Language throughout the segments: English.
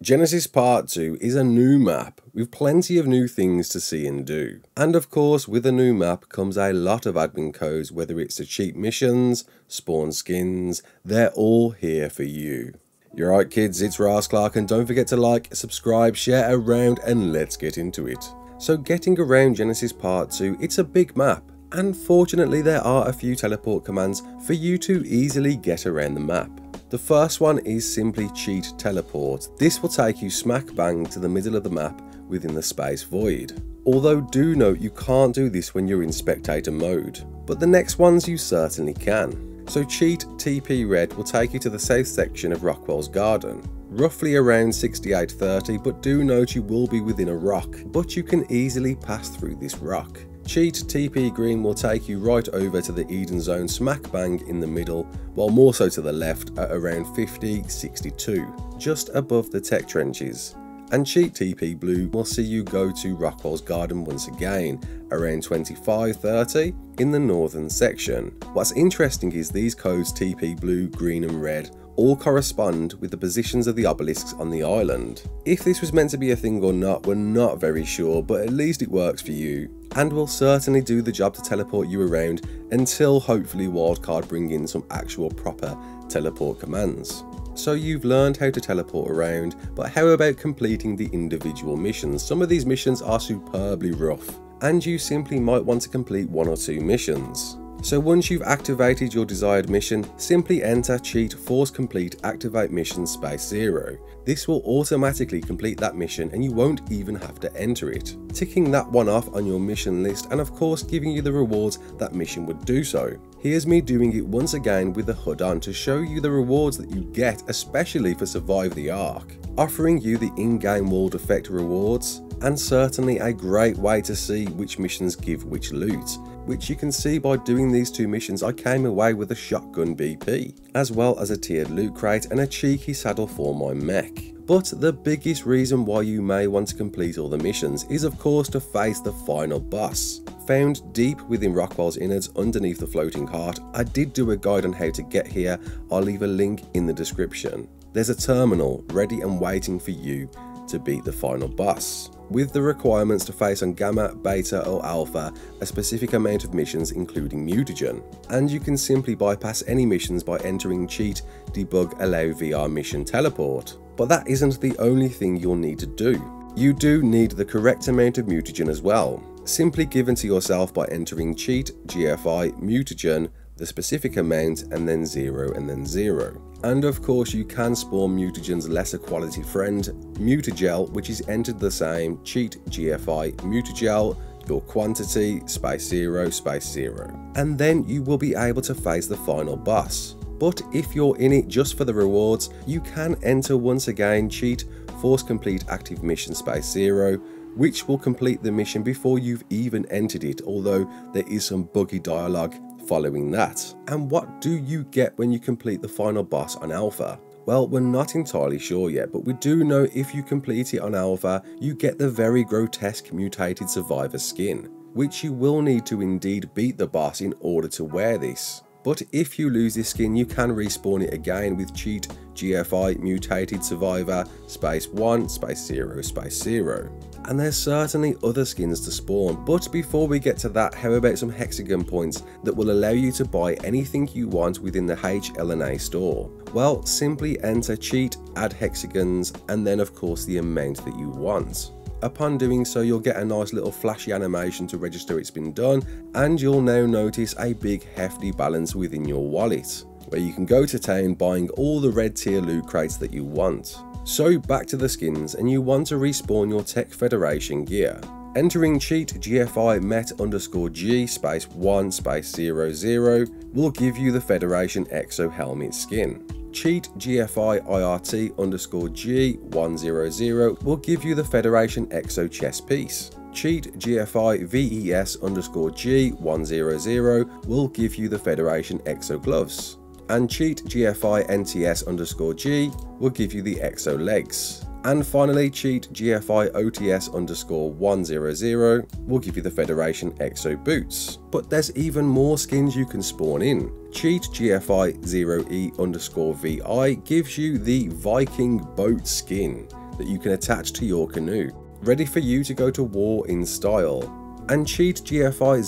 Genesis Part 2 is a new map with plenty of new things to see and do. And of course, with a new map comes a lot of admin codes, whether it's the cheap missions, spawn skins, they're all here for you. You're right kids, it's Ras Clark, and don't forget to like, subscribe, share around, and let's get into it. So getting around Genesis Part 2, it's a big map. And fortunately there are a few teleport commands for you to easily get around the map. The first one is simply cheat teleport. This will take you smack bang to the middle of the map within the space void. Although do note you can't do this when you're in spectator mode, but the next ones you certainly can. So cheat TP red will take you to the south section of Rockwell's garden, roughly around 6830, but do note you will be within a rock, but you can easily pass through this rock. Cheat TP green will take you right over to the Eden zone smack bang in the middle, while more so to the left at around 5062, just above the tech trenches. And cheat TP blue will see you go to Rockwell's garden once again, around 2530 in the northern section. What's interesting is these codes TP blue, green and red all correspond with the positions of the obelisks on the island. If this was meant to be a thing or not, we're not very sure, but at least it works for you, and will certainly do the job to teleport you around until hopefully Wildcard bring in some actual proper teleport commands. So you've learned how to teleport around, but how about completing the individual missions? Some of these missions are superbly rough, and you simply might want to complete 1 or 2 missions. So once you've activated your desired mission, simply enter cheat force complete activate mission space 0. This will automatically complete that mission and you won't even have to enter it, ticking that one off on your mission list and of course giving you the rewards that mission would do so. Here's me doing it once again with the HUD on to show you the rewards that you get, especially for Survive the Ark, offering you the in-game world effect rewards, and certainly a great way to see which missions give which loot, which you can see by doing these 2 missions. I came away with a shotgun BP, as well as a tiered loot crate and a cheeky saddle for my mech. But the biggest reason why you may want to complete all the missions is of course to face the final boss. Found deep within Rockwell's innards underneath the floating heart. I did do a guide on how to get here, I'll leave a link in the description. There's a terminal ready and waiting for you to beat the final boss, with the requirements to face on Gamma, Beta or Alpha a specific amount of missions including Mutagen, and you can simply bypass any missions by entering cheat debug allow VR mission teleport. But that isn't the only thing you'll need to do. You do need the correct amount of Mutagen as well, simply given to yourself by entering cheat GFI Mutagen, the specific amount, and then 0 and then 0. And of course you can spawn Mutagen's lesser quality friend, Mutagel, which is entered the same, cheat GFI Mutagel, your quantity, space 0, space 0. And then you will be able to face the final boss. But if you're in it just for the rewards, you can enter once again cheat force complete active mission space 0, which will complete the mission before you've even entered it, although there is some buggy dialogue following that. And what do you get when you complete the final boss on Alpha? Well, we're not entirely sure yet, but we do know if you complete it on Alpha, you get the very grotesque mutated survivor skin, which you will need to indeed beat the boss in order to wear this. But if you lose this skin, you can respawn it again with cheat GFI mutated survivor space 1 space 0 space 0. And there's certainly other skins to spawn, but before we get to that, how about some Hexagon Points that will allow you to buy anything you want within the HLNA store? Well, simply enter cheat add hexagons and then of course the amount that you want. Upon doing so, you'll get a nice little flashy animation to register it's been done, and you'll now notice a big hefty balance within your wallet, where you can go to town buying all the red tier loot crates that you want. So back to the skins, and you want to respawn your Tek Federation Gear. Entering cheat GFI met_G space 1 space 00 will give you the Federation Exo helmet skin. Cheat GFI IRT_G 100 will give you the Federation Exo chest piece. Cheat GFI VES_G 100 will give you the Federation Exo gloves. And cheat GFI NTS_G will give you the Exo legs. And finally, cheat GFI OTS_100 will give you the Federation Exo boots. But there's even more skins you can spawn in. Cheat GFI 0E_VI gives you the Viking boat skin. that you can attach to your canoe, ready for you to go to war in style. And cheat GFI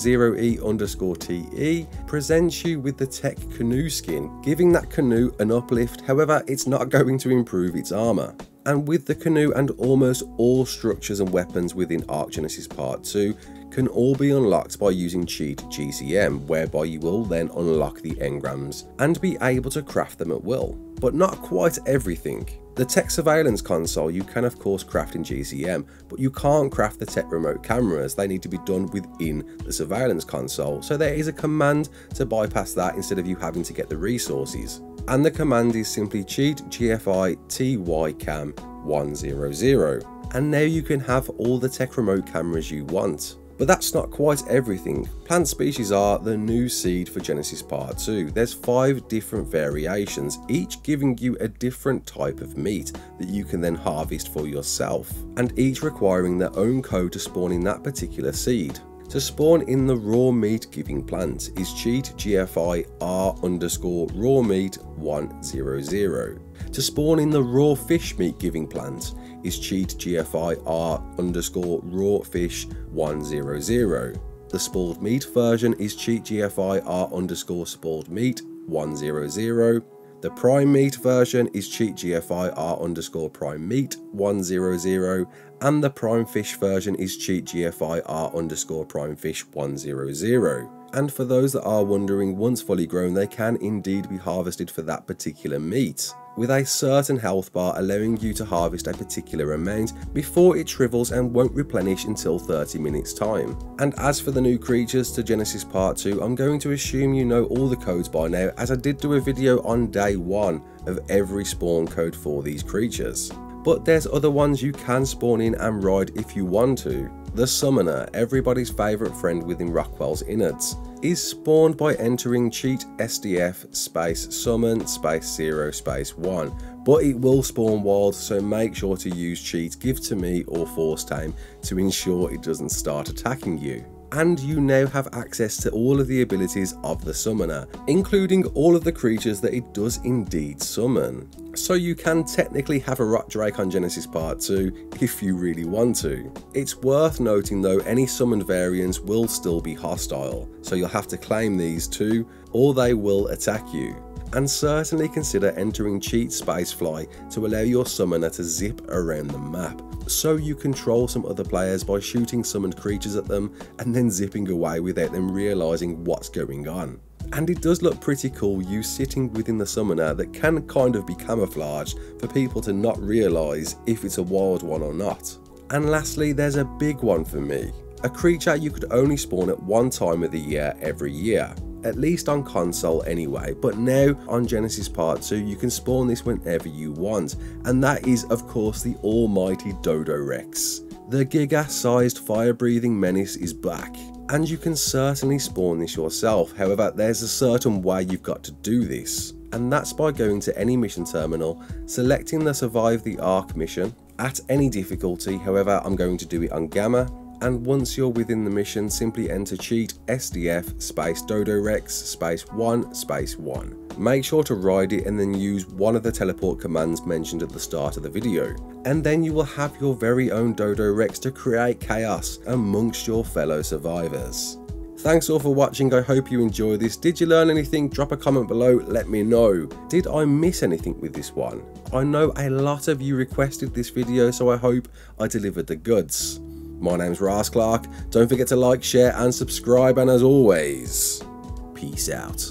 0E_TE presents you with the Tek Canoe skin, giving that canoe an uplift. However, it's not going to improve its armor. And with the canoe and almost all structures and weapons within ARK Genesis Part 2 can all be unlocked by using cheat GCM, whereby you will then unlock the engrams and be able to craft them at will. But not quite everything. The Tek surveillance console you can of course craft in GCM, but you can't craft the Tek remote cameras. They need to be done within the surveillance console, so there is a command to bypass that instead of you having to get the resources. And the command is simply cheat GFI TYCAM 100, and now you can have all the Tek remote cameras you want. But that's not quite everything. Plant species are the new seed for Genesis Part 2. There's 5 different variations, each giving you a different type of meat that you can then harvest for yourself, and each requiring their own code to spawn in that particular seed. To spawn in the raw meat giving plant is cheat GFI R_raw meat 100. To spawn in the raw fish meat giving plant is cheat GFI R_raw fish 100. The spoiled meat version is cheat GFI R_spoiled meat 100. The prime meat version is cheat GFI R_prime meat 100, and the prime fish version is cheat GFI R_prime fish 100. And for those that are wondering, once fully grown they can indeed be harvested for that particular meat, with a certain health bar allowing you to harvest a particular amount before it shrivels and won't replenish until 30 minutes time. And as for the new creatures to Genesis Part 2, I'm going to assume you know all the codes by now, as I did do a video on day 1 of every spawn code for these creatures. But there's other ones you can spawn in and ride if you want to. The Summoner, everybody's favourite friend within Rockwell's innards, is spawned by entering cheat SDF space summon space 0 space 1, but it will spawn wild, so make sure to use cheat give to me or force tame to ensure it doesn't start attacking you. And you now have access to all of the abilities of the Summoner, including all of the creatures that it does indeed summon. So you can technically have a Rock Drake on Genesis Part 2 if you really want to. It's worth noting though, any summoned variants will still be hostile, so you'll have to claim these too, or they will attack you. And certainly consider entering cheat Spacefly to allow your summoner to zip around the map, so you control some other players by shooting summoned creatures at them and then zipping away without them realising what's going on. And it does look pretty cool, you sitting within the summoner that can kind of be camouflaged for people to not realise if it's a wild one or not. And lastly, there's a big one for me. A creature you could only spawn at one time of the year every year, at least on console anyway, but now on Genesis Part 2 you can spawn this whenever you want, and that is of course the almighty Dodorex. The giga-sized fire-breathing menace is back, and you can certainly spawn this yourself. However, there's a certain way you've got to do this, and that's by going to any mission terminal, selecting the Survive the Ark mission at any difficulty. However, I'm going to do it on Gamma. And once you're within the mission, simply enter cheat SDF space Dodorex space 1 space 1. Make sure to ride it and then use one of the teleport commands mentioned at the start of the video. And then you will have your very own Dodorex to create chaos amongst your fellow survivors. Thanks all for watching, I hope you enjoyed this. Did you learn anything? Drop a comment below, let me know. Did I miss anything with this one? I know a lot of you requested this video, so I hope I delivered the goods. My name's Ras Clark, don't forget to like, share and subscribe, and as always, peace out.